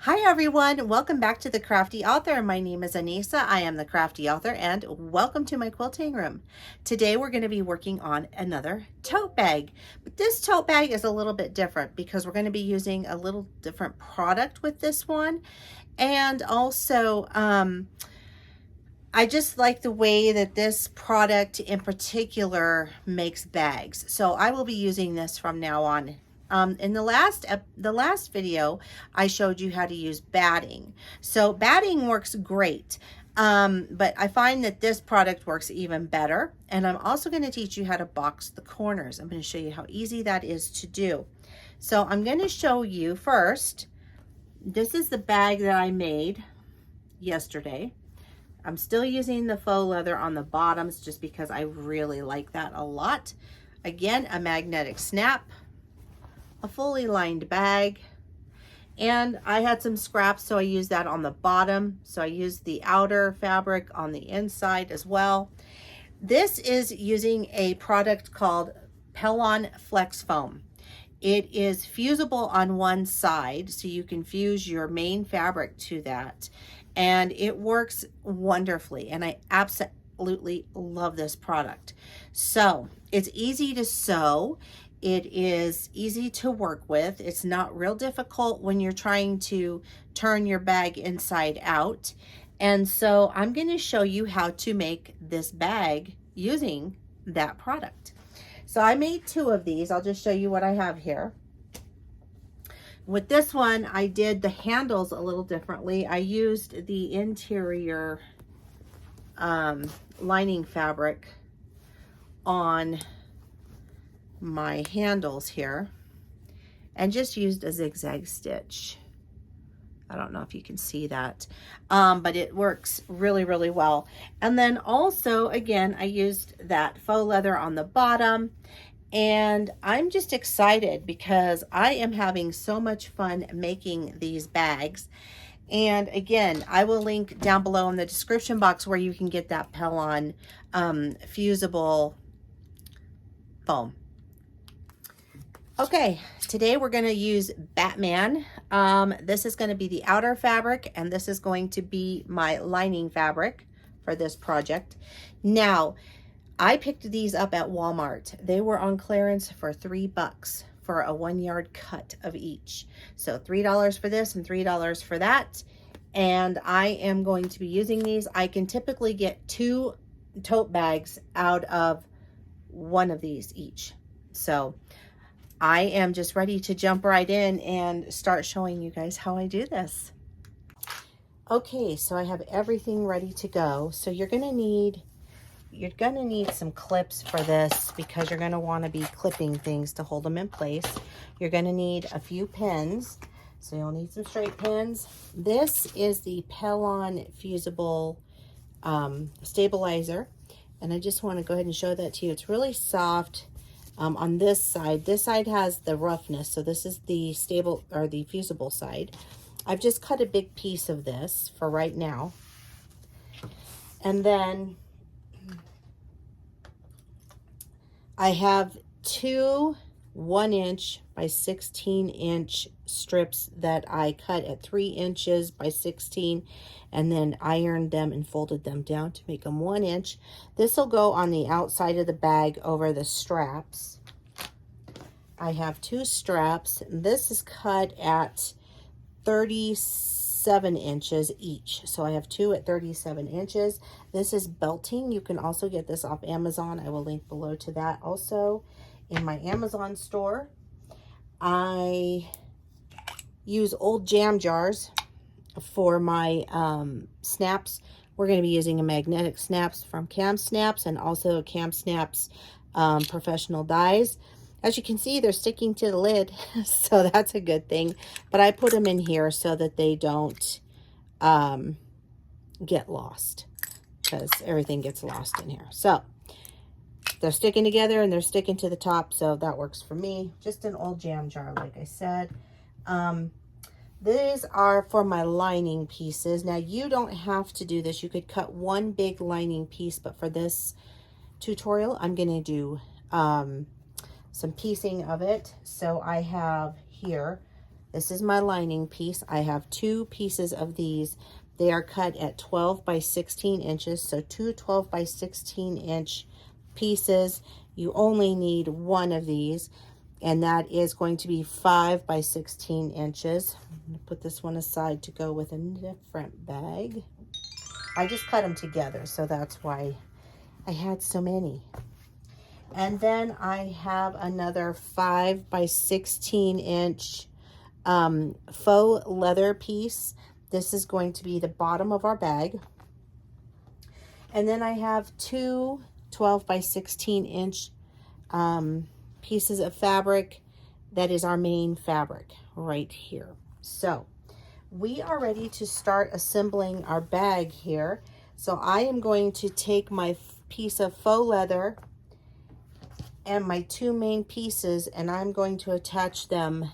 Hi everyone, welcome back to the Crafty Author. My name is Anissa. I am the Crafty Author and welcome to my quilting room. Today we're going to be working on another tote bag. But this tote bag is a little bit different because we're going to be using a little different product with this one. And also, I just like the way that this product in particular makes bags. So I will be using this from now on. In the last video, I showed you how to use batting. So batting works great, but I find that this product works even better. And I'm also going to teach you how to box the corners. I'm going to show you how easy that is to do. So I'm going to show you first. This is the bag that I made yesterday. I'm still using the faux leather on the bottoms just because I really like that a lot. Again, a magnetic snap, a fully lined bag, and I had some scraps, so I used that on the bottom. So I used the outer fabric on the inside as well. This is using a product called Pellon Flex Foam. It is fusible on one side, so you can fuse your main fabric to that, and it works wonderfully, and I absolutely love this product. So it's easy to sew. It is easy to work with. It's not real difficult when you're trying to turn your bag inside out. And so I'm going to show you how to make this bag using that product. So I made two of these. I'll just show you what I have here. With this one, I did the handles a little differently. I used the interior lining fabric on my handles here and just used a zigzag stitch. I don't know if you can see that, but it works really, really well. And then also, again, I used that faux leather on the bottom, and I'm just excited because I am having so much fun making these bags. And again, I will link down below in the description box where you can get that Pellon fusible foam. Okay, today we're going to use Batman. This is going to be the outer fabric, and this is going to be my lining fabric for this project. Now, I picked these up at Walmart. They were on clearance for $3 for a 1 yard cut of each. So $3 for this and $3 for that. And I am going to be using these. I can typically get 2 tote bags out of one of these each. So I am just ready to jump right in and start showing you guys how I do this. Okay, so I have everything ready to go. So you're gonna need some clips for this because you're gonna want to be clipping things to hold them in place. You're gonna need a few pins, so you'll need some straight pins. This is the Pellon fusible stabilizer, and I just want to go ahead and show that to you. It's really soft. On this side has the roughness, so this is the stable or the fusible side. I've just cut a big piece of this for right now, and then I have 2 1-inch by 16-inch strips that I cut at 3 inches by 16, and then ironed them and folded them down to make them 1 inch. This will go on the outside of the bag over the straps. I have 2 straps. This is cut at 37 inches each. So I have 2 at 37 inches. This is belting. You can also get this off Amazon. I will link below to that also in my Amazon store. I use old jam jars for my snaps. We're going to be using a magnetic snaps from Cam Snaps and also Cam Snaps professional dies. As you can see, they're sticking to the lid, so that's a good thing. But I put them in here so that they don't get lost, because everything gets lost in here. So they're sticking together and they're sticking to the top, so that works for me. Just an old jam jar, like I said. These are for my lining pieces. Now, you don't have to do this. You could cut one big lining piece, but for this tutorial, I'm going to do some piecing of it. So I have here This is my lining piece. I have 2 pieces of these. They are cut at 12 by 16 inches. So 2 12 by 16 inch pieces. You only need 1 of these, and that is going to be 5 by 16 inches. I'm going to put this one aside to go with a different bag. I just cut them together, so that's why I had so many. And then I have another 5 by 16 inch faux leather piece. This is going to be the bottom of our bag. And then I have 2 12 by 16 inch pieces of fabric. That is our main fabric right here. So we are ready to start assembling our bag here. So I am going to take my piece of faux leather and my 2 main pieces, and I'm going to attach them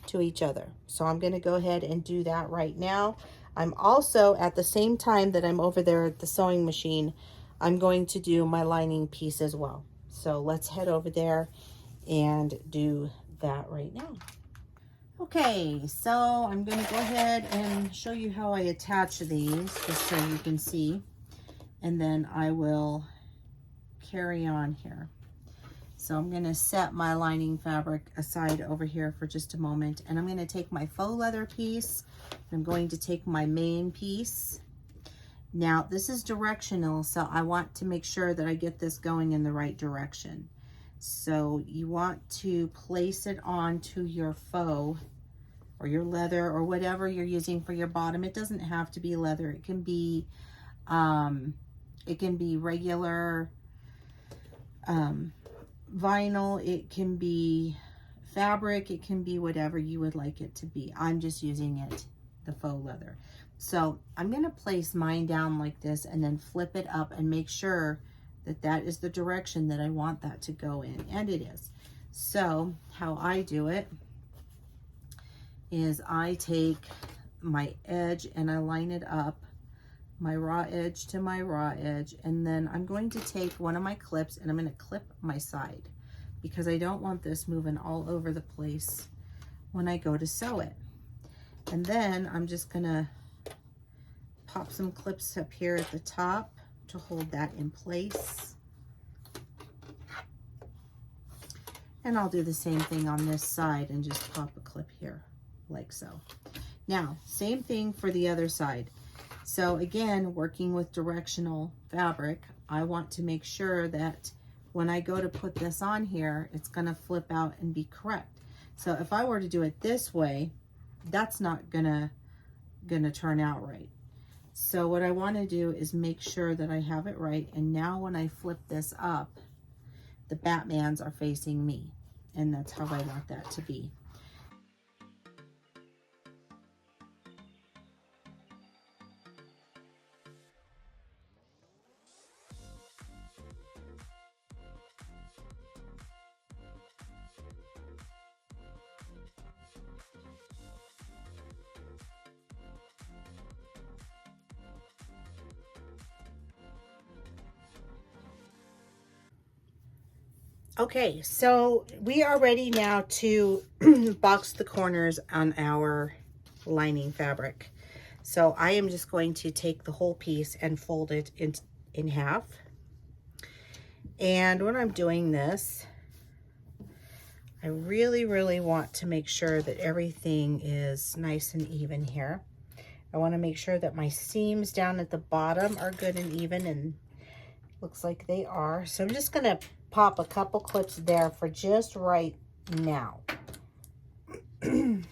to each other. So I'm going to go ahead and do that right now. I'm also, at the same time that I'm over there at the sewing machine, I'm going to do my lining piece as well. So let's head over there and do that right now. Okay, so I'm going to go ahead and show you how I attach these, just so you can see, and then I will carry on here. So I'm going to set my lining fabric aside over here for just a moment, and I'm going to take my faux leather piece. I'm going to take my main piece. Now this is directional, so I want to make sure that I get this going in the right direction. So you want to place it onto your faux or your leather or whatever you're using for your bottom. It doesn't have to be leather. It can be regular vinyl. It can be fabric. It can be whatever you would like it to be. I'm just using it, the faux leather. So I'm going to place mine down like this and then flip it up and make sure that that is the direction that I want that to go in, and it is. So how I do it is I take my edge and I line it up, my raw edge to my raw edge, and then I'm going to take one of my clips and I'm going to clip my side because I don't want this moving all over the place when I go to sew it. And then I'm just going to pop some clips up here at the top to hold that in place. And I'll do the same thing on this side and just pop a clip here like so. Now, same thing for the other side. So again, working with directional fabric, I want to make sure that when I go to put this on here, it's going to flip out and be correct. So if I were to do it this way, that's not gonna turn out right. So what I want to do is make sure that I have it right. And now when I flip this up, the Batmans are facing me, and that's how I want that to be. Okay, so we are ready now to box the corners on our lining fabric. So I am just going to take the whole piece and fold it in half. And when I'm doing this, I really want to make sure that everything is nice and even here. I want to make sure that my seams down at the bottom are good and even, and looks like they are. So I'm just going to pop a couple clips there for just right now. And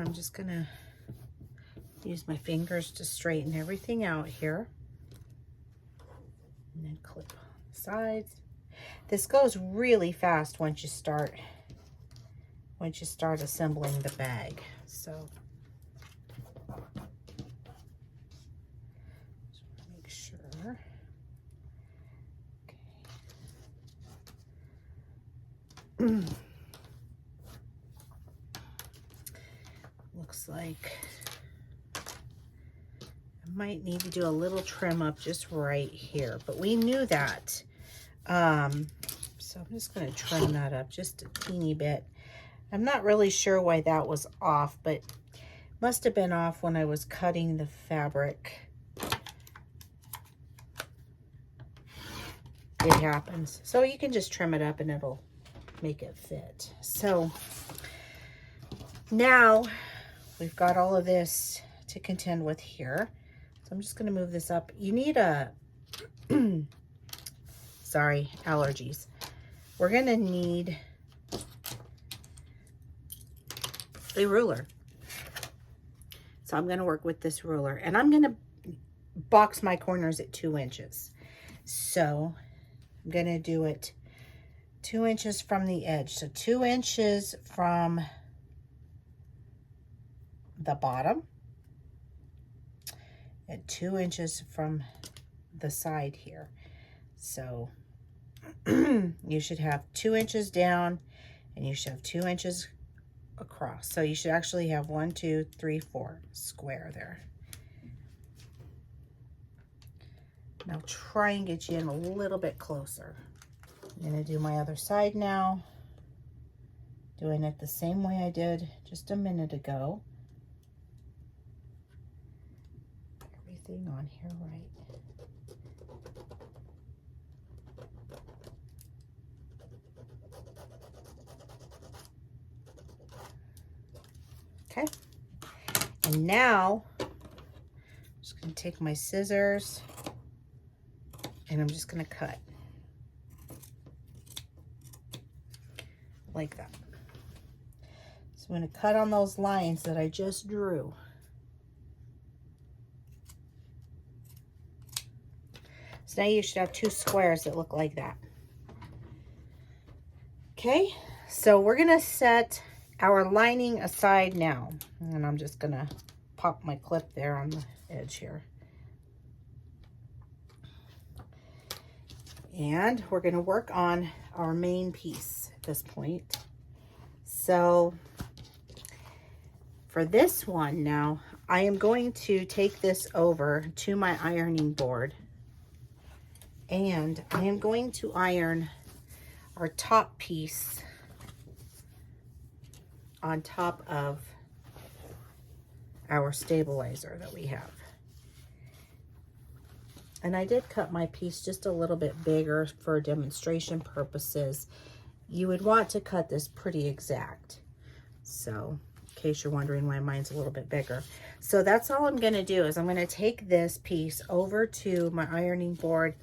I'm just gonna use my fingers to straighten everything out here. And then clip on the sides. This goes really fast once you start assembling the bag. So just make sure. Looks like I might need to do a little trim up just right here, but we knew that. So I'm just going to trim that up just a teeny bit. I'm not really sure why that was off, but must have been off when I was cutting the fabric. It happens. So you can just trim it up and it'll make it fit. So now we've got all of this to contend with here. So I'm just going to move this up. You need a, sorry, allergies. We're going to need a ruler. So I'm going to work with this ruler and I'm going to box my corners at 2 inches. So I'm going to do it 2 inches from the edge. So 2 inches from the bottom and 2 inches from the side here. So you should have 2 inches down and you should have 2 inches across. So you should actually have 1, 2, 3, 4 square there. Now try and get you in a little bit closer. I'm going to do my other side now. Doing it the same way I did just a minute ago. Everything on here right. Okay. And now I'm just going to take my scissors and I'm just going to cut like that. So I'm going to cut on those lines that I just drew. So now you should have 2 squares that look like that. Okay, so we're going to set our lining aside now. And I'm just going to pop my clip there on the edge here. And we're going to work on our main piece at this point. So for this one now, I am going to take this over to my ironing board. And I am going to iron our top piece on top of our stabilizer that we have. And I did cut my piece just a little bit bigger for demonstration purposes. You would want to cut this pretty exact. So, in case you're wondering why mine's a little bit bigger. So that's all I'm gonna do is I'm gonna take this piece over to my ironing board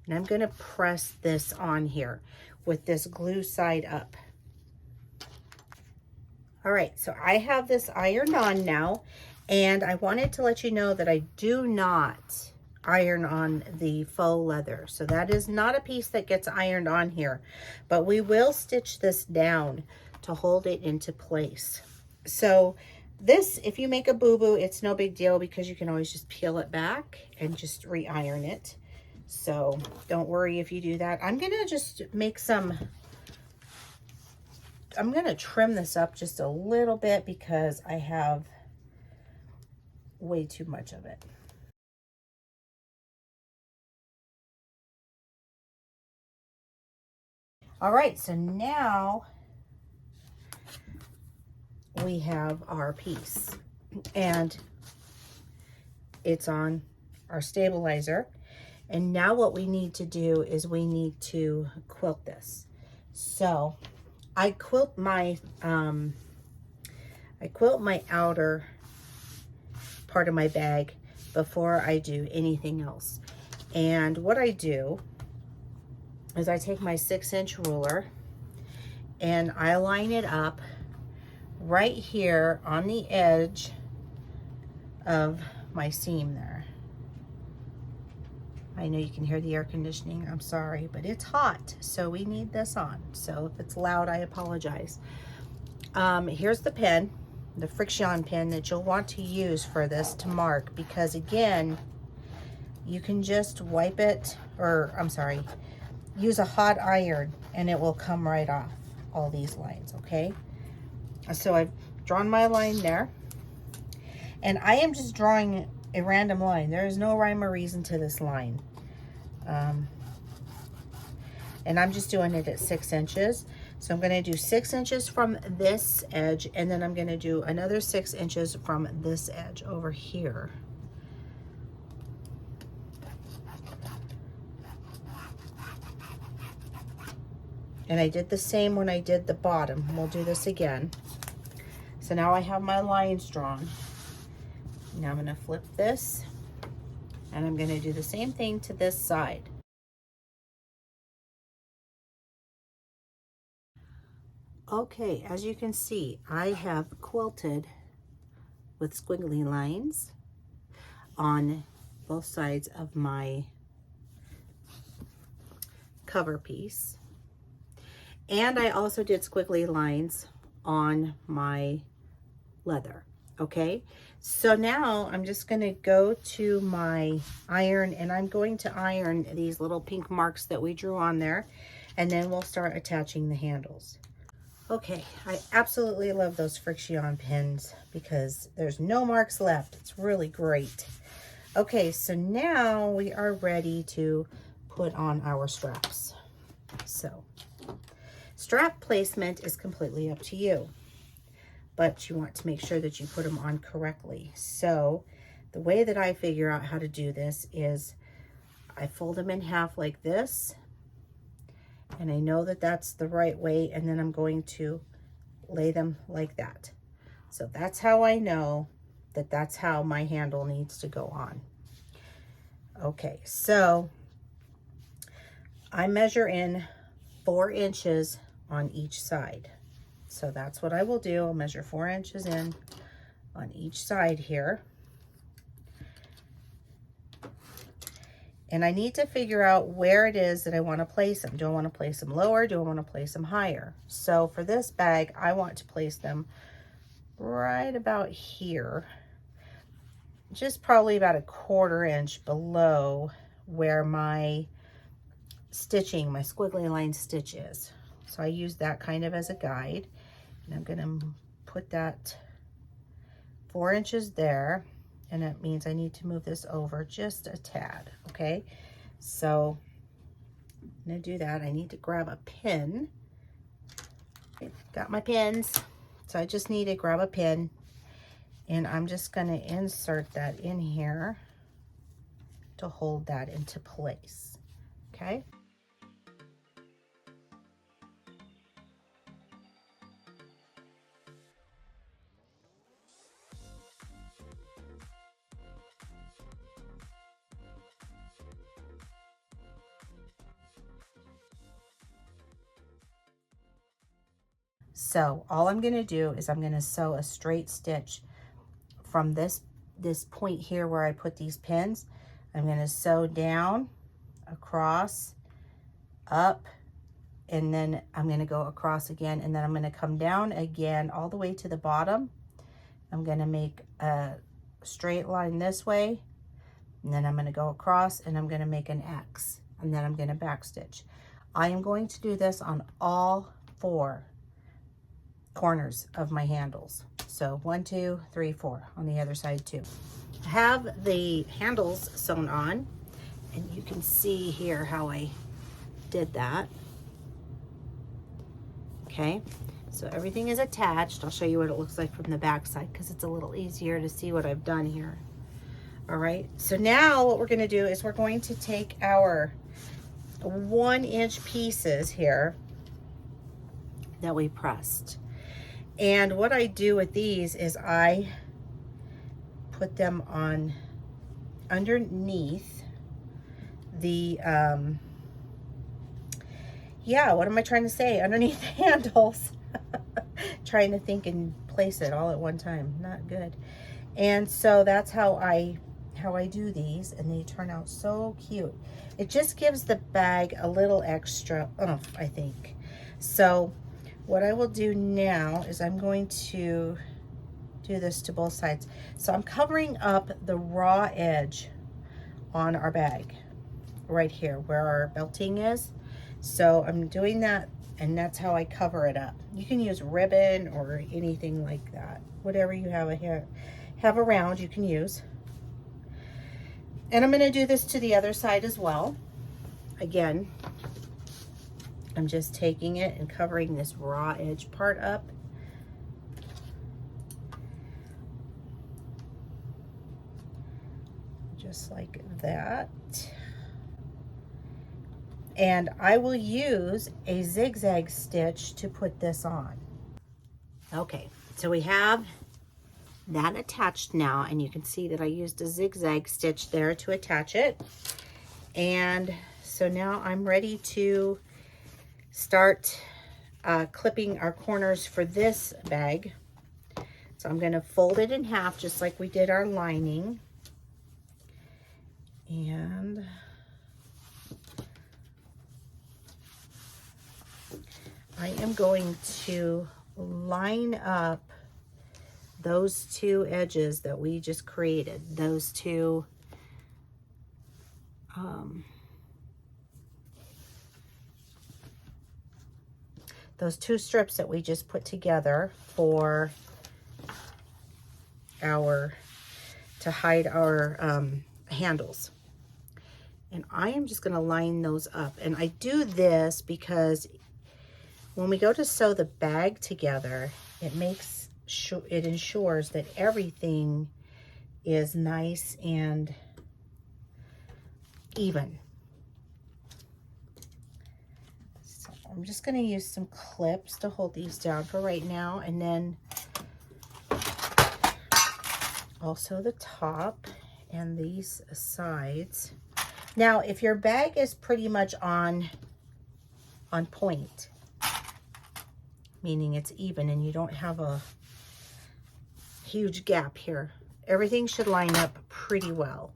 and I'm gonna press this on here with this glue side up. All right, so I have this ironed on now, and I wanted to let you know that I do not iron on the faux leather. So that is not a piece that gets ironed on here, but we will stitch this down to hold it into place. So this, if you make a boo-boo, it's no big deal because you can always just peel it back and just re-iron it. So don't worry if you do that. I'm gonna just make some, I'm gonna trim this up just a little bit because I have way too much of it. All right, so now we have our piece and it's on our stabilizer. And now what we need to do is we need to quilt this. So I quilt my outer part of my bag before I do anything else. And what I do is I take my 6-inch ruler and I line it up right here on the edge of my seam there. I know you can hear the air conditioning, I'm sorry, but it's hot, so we need this on. So if it's loud, I apologize. Here's the pen, the friction pen that you'll want to use for this to mark, because again, you can just wipe it, or I'm sorry, use a hot iron and it will come right off all these lines, okay? So I've drawn my line there, and I am just drawing a random line. There is no rhyme or reason to this line. and I'm just doing it at 6 inches. So I'm going to do 6 inches from this edge, and then I'm going to do another 6 inches from this edge over here. And I did the same when I did the bottom. We'll do this again. So now I have my lines drawn. Now I'm going to flip this, and I'm going to do the same thing to this side. Okay, as you can see, I have quilted with squiggly lines on both sides of my cover piece. And I also did squiggly lines on my leather, okay? So now I'm just gonna go to my iron, and I'm going to iron these little pink marks that we drew on there, and then we'll start attaching the handles. Okay, I absolutely love those friction pins because there's no marks left. It's really great. Okay, so now we are ready to put on our straps. So, strap placement is completely up to you, but you want to make sure that you put them on correctly. So, the way that I figure out how to do this is I fold them in half like this, and I know that that's the right way, and then I'm going to lay them like that. So that's how I know that that's how my handle needs to go on. Okay, so I measure in 4 inches on each side. So that's what I will do. I'll measure 4 inches in on each side here. And I need to figure out where it is that I want to place them. Do I want to place them lower? Do I want to place them higher? So for this bag, I want to place them right about here, just probably about a 1/4 inch below where my stitching, my squiggly line stitch is. So I use that kind of as a guide. And I'm going to put that 4 inches there. And that means I need to move this over just a tad, okay? So I'm gonna do that. I need to grab a pin. Okay, got my pins. So I just need to grab a pin, and I'm just gonna insert that in here to hold that into place, okay? So all I'm going to do is I'm going to sew a straight stitch from this point here where I put these pins. I'm going to sew down, across, up, and then I'm going to go across again, and then I'm going to come down again all the way to the bottom. I'm going to make a straight line this way, and then I'm going to go across, and I'm going to make an X, and then I'm going to backstitch. I am going to do this on all 4 corners of my handles. So 1, 2, 3, 4 on the other side too. I have the handles sewn on, and you can see here how I did that. Okay, so everything is attached. I'll show you what it looks like from the back side because it's a little easier to see what I've done here. All right, so now what we're going to do is we're going to take our 1 inch pieces here that we pressed. And what I do with these is I put them on underneath the, what am I trying to say? Underneath the handles. Trying to think and place it all at one time. Not good. And so that's how I do these, and they turn out so cute. It just gives the bag a little extra oomph, I think. So what I will do now is I'm going to do this to both sides. So I'm covering up the raw edge on our bag right here where our belting is. So I'm doing that, and that's how I cover it up. You can use ribbon or anything like that. Whatever you have around, you can use. And I'm going to do this to the other side as well. Again, I'm just taking it and covering this raw edge part up. Just like that. And I will use a zigzag stitch to put this on. Okay, so we have that attached now, and you can see that I used a zigzag stitch there to attach it. And so now I'm ready to start clipping our corners for this bag. So I'm going to fold it in half just like we did our lining. And I am going to line up those two edges that we just created, those two strips that we just put together for to hide our handles. And I am just going to line those up. And I do this because when we go to sew the bag together, it ensures that everything is nice and even. So I'm just going to use some clips to hold these down for right now, and then also the top and these sides. Now, if your bag is pretty much on point, meaning it's even and you don't have a huge gap here, everything should line up pretty well.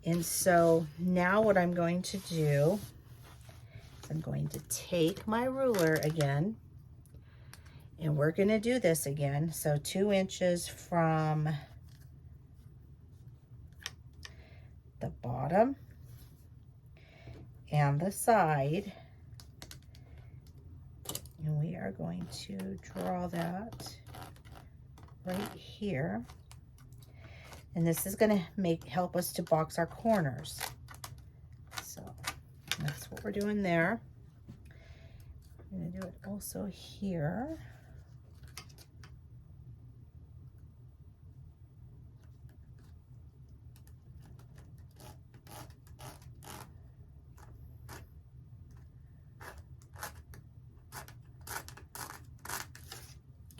And so now what I'm going to do is I'm going to take my ruler again, and we're going to do this again. So 2 inches from the bottom and the side, and we are going to draw that right here. And this is going to help us to box our corners. So that's what we're doing there. I'm going to do it also here.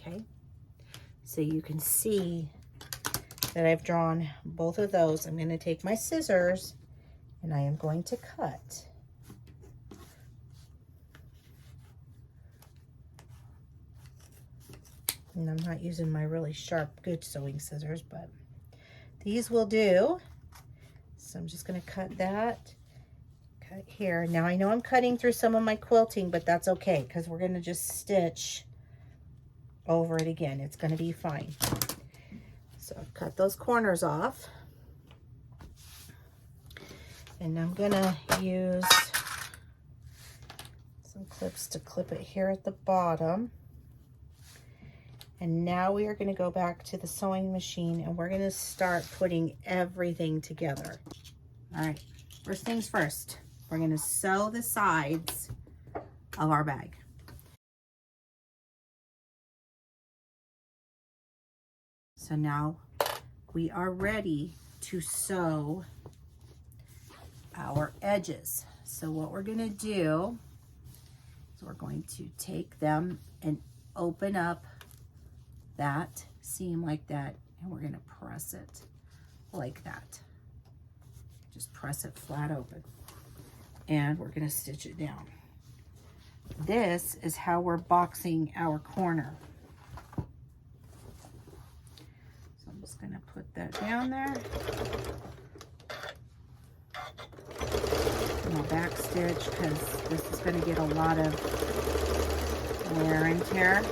Okay, so you can see that I've drawn both of those. I'm going to take my scissors and I am going to cut. And I'm not using my really sharp, good sewing scissors, but these will do. So I'm just going to cut that, cut here. Now I know I'm cutting through some of my quilting, but that's okay because we're going to just stitch over it again. It's going to be fine. So I've cut those corners off, and I'm going to use some clips to clip it here at the bottom. And now we are going to go back to the sewing machine, and we're going to start putting everything together. All right, first things first, we're going to sew the sides of our bag. So now we are ready to sew our edges. So what we're going to do is we're going to take them and open up that seam like that, and we're going to press it like that. Just press it flat open, and we're going to stitch it down. This is how we're boxing our corner. So I'm just going to put that down there. And I'll back stitch because this is going to get a lot of wear and tear.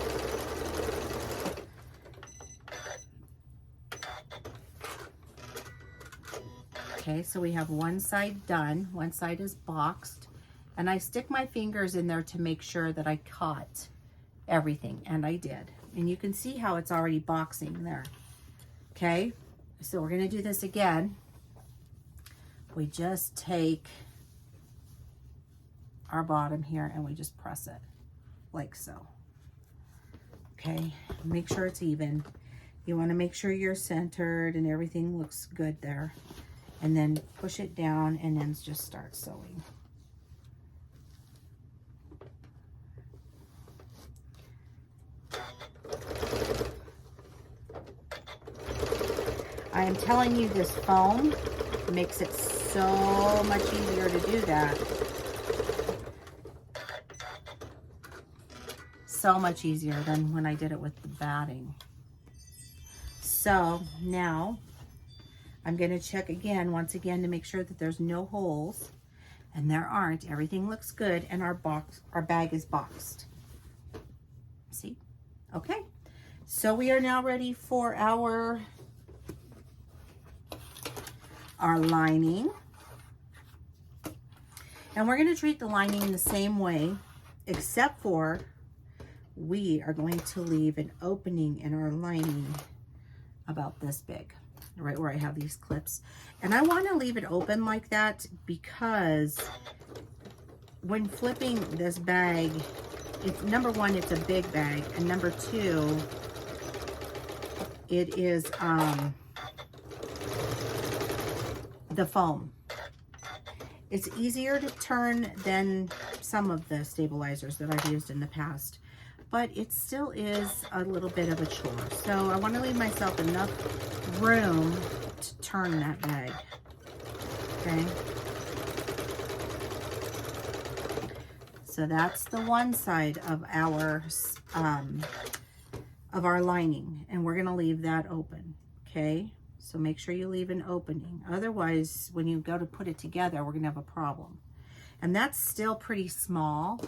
Okay, so we have one side done, one side is boxed, and I stick my fingers in there to make sure that I caught everything, and I did. And you can see how it's already boxing there. Okay, so we're gonna do this again. We just take our bottom here and we just press it like so. Okay, make sure it's even. You want to make sure you're centered and everything looks good there. And then push it down and then just start sewing. I am telling you, this foam makes it so much easier to do that. So much easier than when I did it with the batting. So now I'm going to check again, once again, to make sure that there's no holes, and there aren't. Everything looks good, and our bag is boxed. See? Okay. So we are now ready for our lining. And we're going to treat the lining the same way, except for we are going to leave an opening in our lining about this big, right where I have these clips. And I want to leave it open like that because when flipping this bag, it's, number one, it's a big bag, and number two, it is the foam. It's easier to turn than some of the stabilizers that I've used in the past, but it still is a little bit of a chore. So I want to leave myself enough room to turn that bag. Okay. So that's the one side of our lining, and we're going to leave that open. Okay. So make sure you leave an opening. Otherwise, when you go to put it together, we're going to have a problem. And that's still pretty small,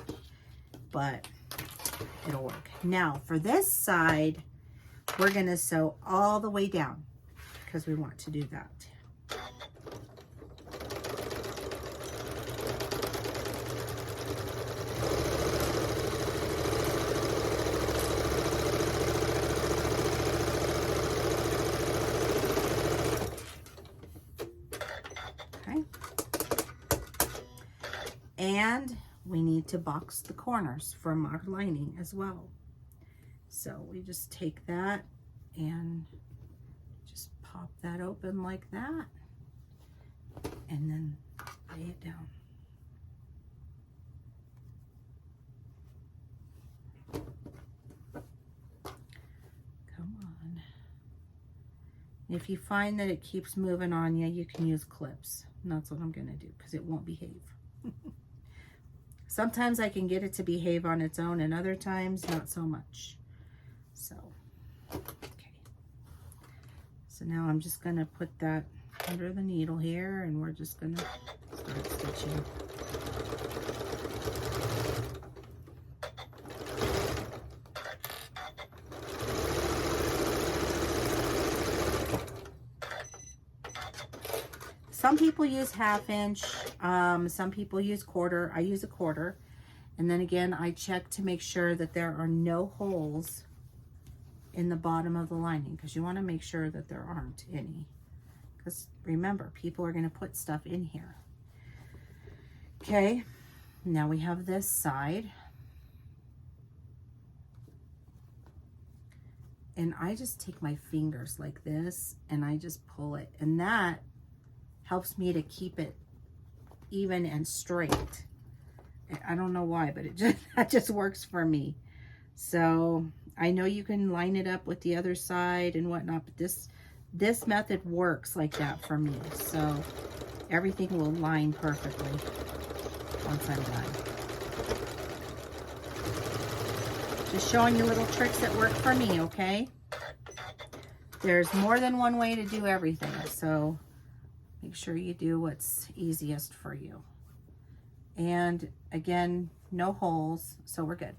but it'll work. Now, for this side, we're going to sew all the way down because we want to do that. And we need to box the corners from our lining as well. So we just take that and just pop that open like that, and then lay it down. Come on. If you find that it keeps moving on you, you can use clips. And that's what I'm going to do because it won't behave. Sometimes I can get it to behave on its own, and other times not so much. So, okay. So now I'm just going to put that under the needle here, and we're just going to start stitching. Some people use 1/2 inch, some people use 1/4. I use 1/4. And then again, I check to make sure that there are no holes in the bottom of the lining, because you want to make sure that there aren't any. Because remember, people are going to put stuff in here. Okay, now we have this side. And I just take my fingers like this and I just pull it. And that helps me to keep it even and straight. I don't know why, but that just works for me. So I know you can line it up with the other side and whatnot, but this method works like that for me. So everything will line perfectly once I'm done. Just showing you little tricks that work for me, okay? There's more than one way to do everything, so make sure you do what's easiest for you. And again, no holes, so we're good.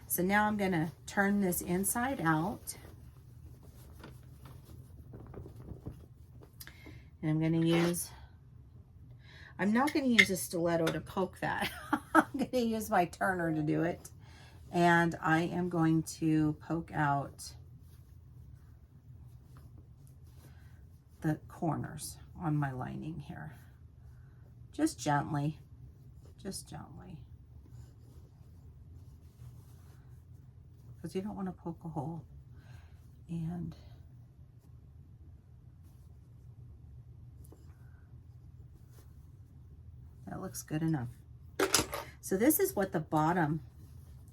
So now I'm gonna turn this inside out. And I'm not gonna use a stiletto to poke that. I'm gonna use my turner to do it. And I am going to poke out the corners on my lining here. Just gently, just gently. because you don't want to poke a hole. And that looks good enough. So this is what the bottom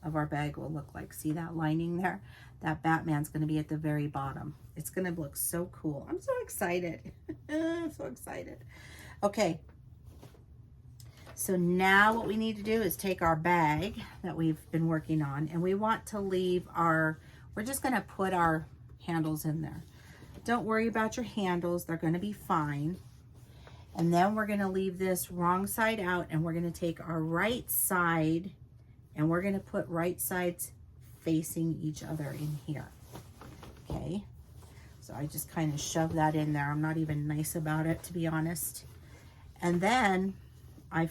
of our bag will look like. See that lining there? That Batman's going to be at the very bottom. It's going to look so cool. I'm so excited. I'm so excited. Okay. So now what we need to do is take our bag that we've been working on, and we want to leave our, we're just going to put our handles in there. Don't worry about your handles. They're going to be fine. And then we're going to leave this wrong side out, and we're going to take our right side and we're going to put right sides facing each other in here. Okay. So I just kind of shove that in there. I'm not even nice about it, to be honest. And then I'm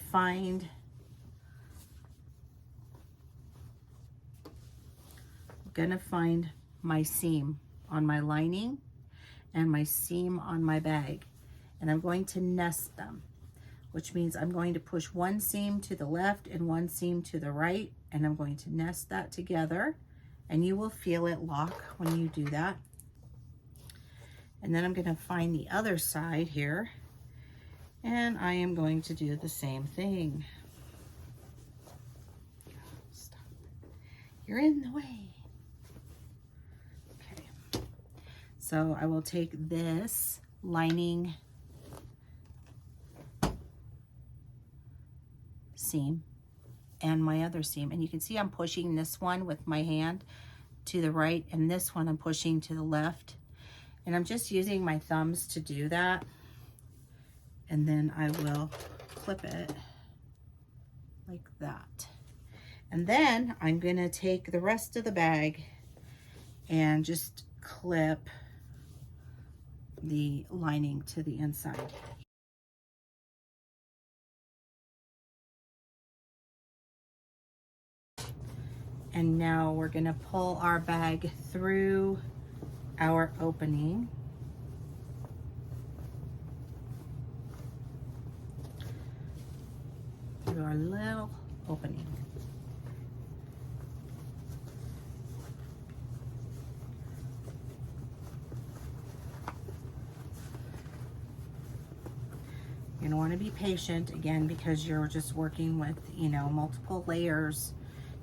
gonna find my seam on my lining and my seam on my bag, and I'm going to nest them, which means I'm going to push one seam to the left and one seam to the right, and I'm going to nest that together, and you will feel it lock when you do that. And then I'm going to find the other side here, and I am going to do the same thing. Stop. You're in the way. Okay. So I will take this lining seam and my other seam, and you can see I'm pushing this one with my hand to the right, and this one I'm pushing to the left, and I'm just using my thumbs to do that. And then I will clip it like that. And then I'm gonna take the rest of the bag and just clip the lining to the inside. And now we're gonna pull our bag through our opening. Through our little opening. You're gonna want to be patient again, because you're just working with, you know, multiple layers.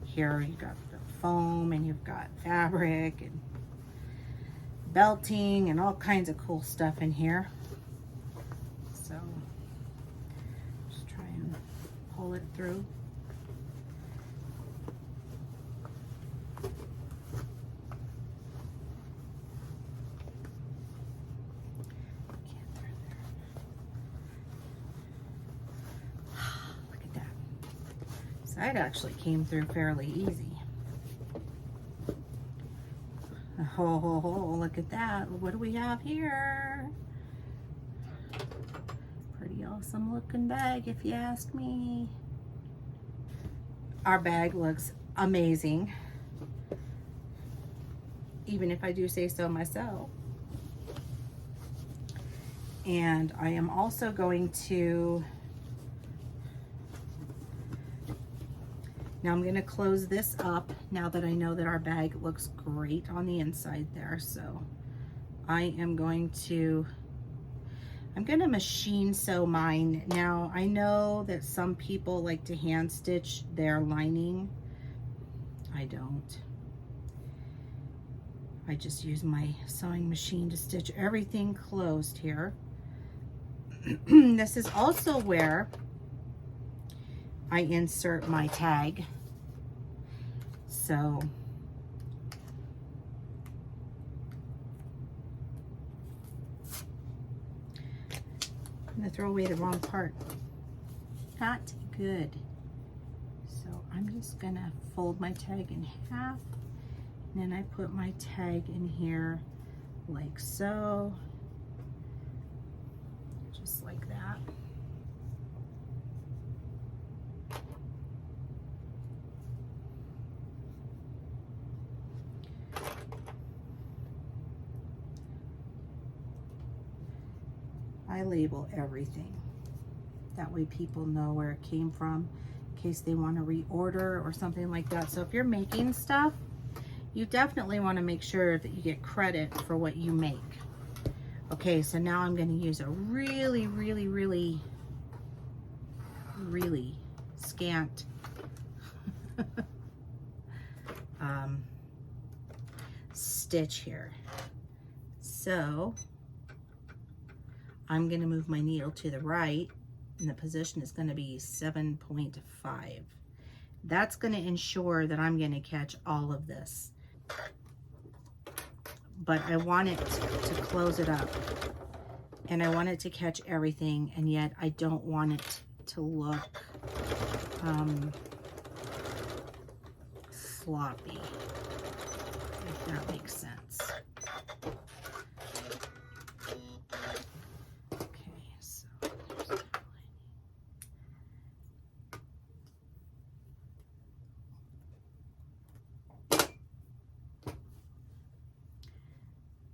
Here you've got the foam, and you've got fabric and belting and all kinds of cool stuff in here. So just try and pull it through. Can't through there. Look at that. So it actually came through fairly easy. Oh, look at that. What do we have here? Pretty awesome looking bag, if you ask me. Our bag looks amazing, even if I do say so myself. And I am also going to, now I'm going to close this up now that I know that our bag looks great on the inside there. So I am going to, I'm going to machine sew mine. Now I know that some people like to hand stitch their lining. I don't. I just use my sewing machine to stitch everything closed here. This is also where I insert my tag. So I'm gonna throw away the wrong part. Not good. So I'm just gonna fold my tag in half, and then I put my tag in here like so, just like that. I label everything. That way people know where it came from in case they want to reorder or something like that. So if you're making stuff, you definitely want to make sure that you get credit for what you make. Okay, so now I'm going to use a really, really, really, really scant stitch here. So I'm going to move my needle to the right, and the position is going to be 7.5. That's going to ensure that I'm going to catch all of this. But I want it to close it up, and I want it to catch everything, and yet I don't want it to look sloppy, if that makes sense. Okay, so there's that lining.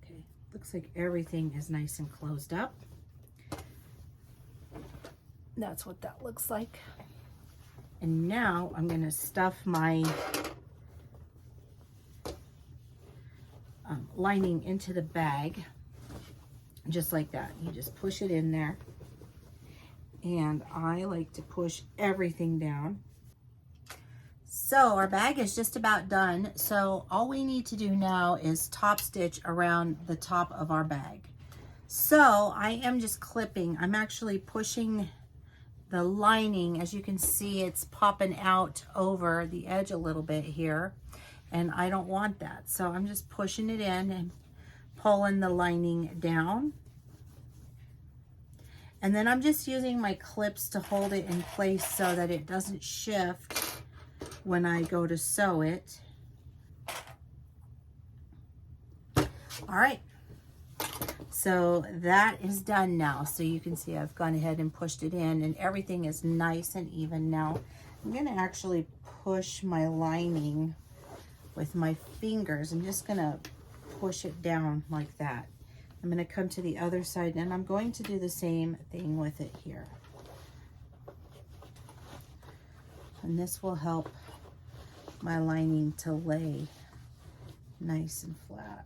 Okay, looks like everything is nice and closed up. That's what that looks like. And now I'm going to stuff my lining into the bag, just like that. You just push it in there, and I like to push everything down. So our bag is just about done. So all we need to do now is top stitch around the top of our bag. So I am just clipping. I'm actually pushing the lining. As you can see, it's popping out over the edge a little bit here, and I don't want that. So I'm just pushing it in and pulling the lining down. And then I'm just using my clips to hold it in place so that it doesn't shift when I go to sew it. All right. So that is done now. So you can see I've gone ahead and pushed it in, and everything is nice and even now. I'm going to actually push my lining with my fingers. I'm just going to push it down like that. I'm going to come to the other side, and I'm going to do the same thing with it here. And this will help my lining to lay nice and flat.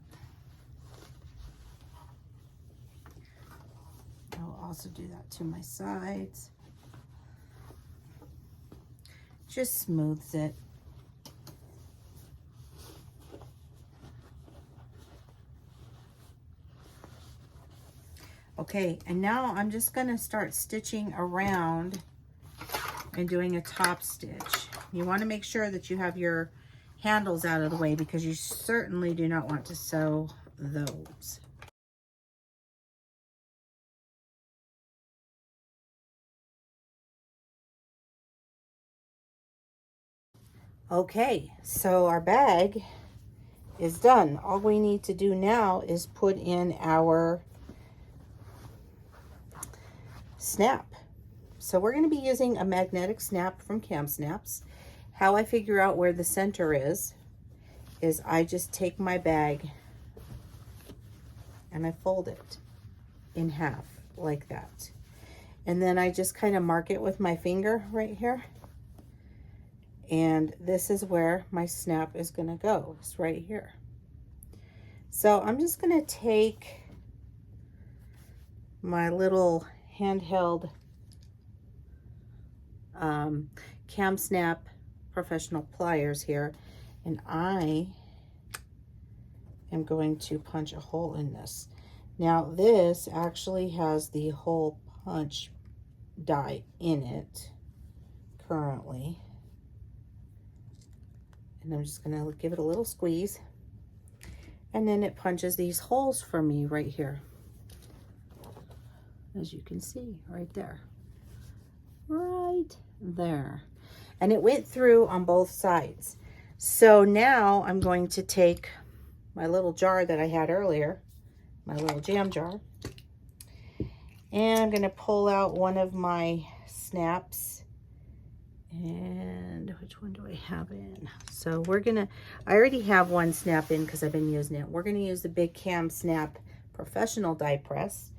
I'll also do that to my sides. Just smooths it. Okay, and now I'm just going to start stitching around and doing a top stitch. You want to make sure that you have your handles out of the way, because you certainly do not want to sew those. Okay, so our bag is done. All we need to do now is put in our snap. So we're going to be using a magnetic snap from Cam Snaps. How I figure out where the center is I just take my bag and I fold it in half like that. And then I just kind of mark it with my finger right here. And this is where my snap is going to go. It's right here. So I'm just going to take my little handheld Cam Snap professional pliers here, and I am going to punch a hole in this. Now this actually has the hole punch die in it currently, and I'm just going to give it a little squeeze, and then it punches these holes for me right here, as you can see right there. Right there. And it went through on both sides. So now I'm going to take my little jar that I had earlier, my little jam jar, and I'm going to pull out one of my snaps. And which one do I have in? So we're going to, I already have one snap in because I've been using it. We're going to use the big Cam Snap professional die press.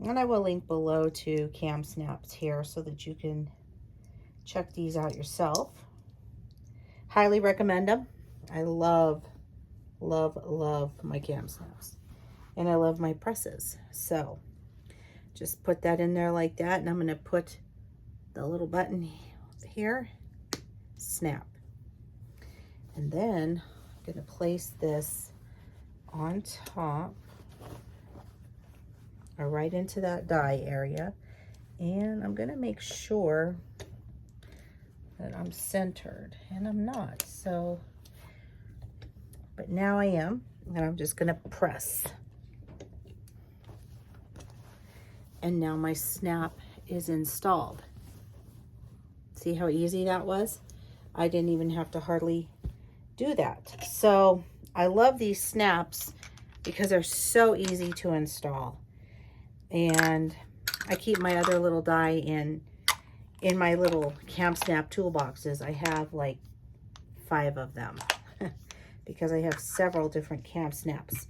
And I will link below to Cam Snaps here so that you can check these out yourself. Highly recommend them. I love love, love my cam snaps. And I love my presses. So just put that in there like that. And I'm going to put the little button here, snap. And then I'm going to place this on top or right into that die area. And I'm going to make sure that I'm centered, and I'm not. So, but now I am, and I'm just going to press. And now my snap is installed. See how easy that was? I didn't even have to hardly do that. So I love these snaps because they're so easy to install. And I keep my other little die in my little cam snap toolboxes. I have like 5 of them because I have several different cam snaps.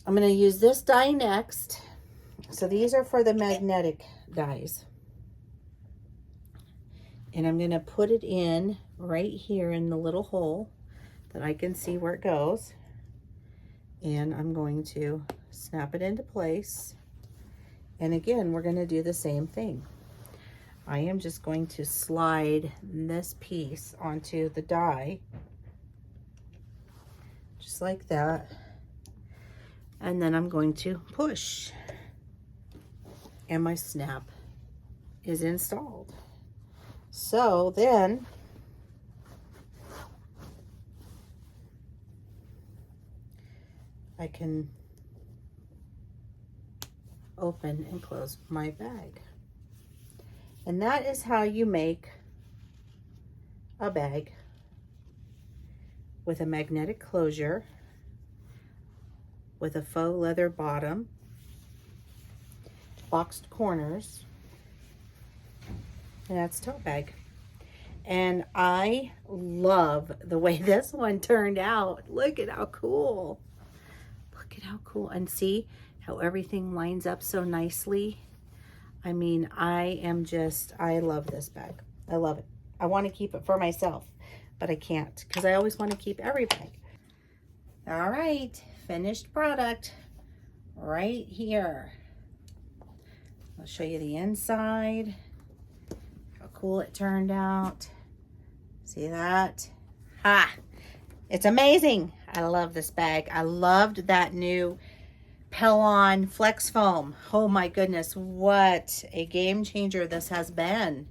I'm going to use this die next. So these are for the magnetic dies. And I'm going to put it in right here in the little hole that I can see where it goes. And I'm going to snap it into place. And again, we're going to do the same thing. I am just going to slide this piece onto the die, just like that. And then I'm going to push. And my snap is installed. So then I can open and close my bag. And that is how you make a bag with a magnetic closure, with a faux leather bottom, boxed corners, and that's tote bag. And I love the way this one turned out. Look at how cool. Look at how cool. And see how everything lines up so nicely. I mean, I love this bag. I love it. I want to keep it for myself, but I can't because I always want to keep every bag. All right, finished product right here. I'll show you the inside, how cool it turned out. See that? Ha! It's amazing. I love this bag. I loved that new Pellon Flex Foam. Oh my goodness, what a game changer this has been.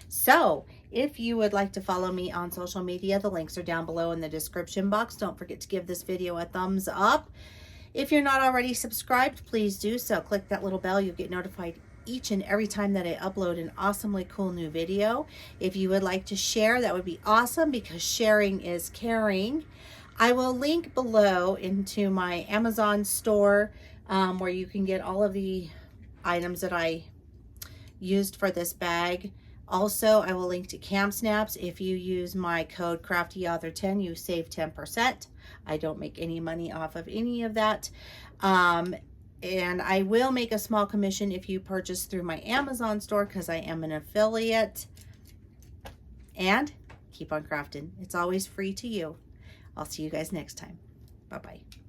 So if you would like to follow me on social media, the links are down below in the description box. Don't forget to give this video a thumbs up. If you're not already subscribed, please do so. Click that little bell. You'll get notified each and every time that I upload an awesomely cool new video. If you would like to share, that would be awesome because sharing is caring. I will link below into my Amazon store where you can get all of the items that I used for this bag. Also, I will link to cam snaps. If you use my code CraftyAuthor10, you save 10%. I don't make any money off of any of that. And I will make a small commission if you purchase through my Amazon store because I am an affiliate. And keep on crafting. It's always free to you. I'll see you guys next time. Bye-bye.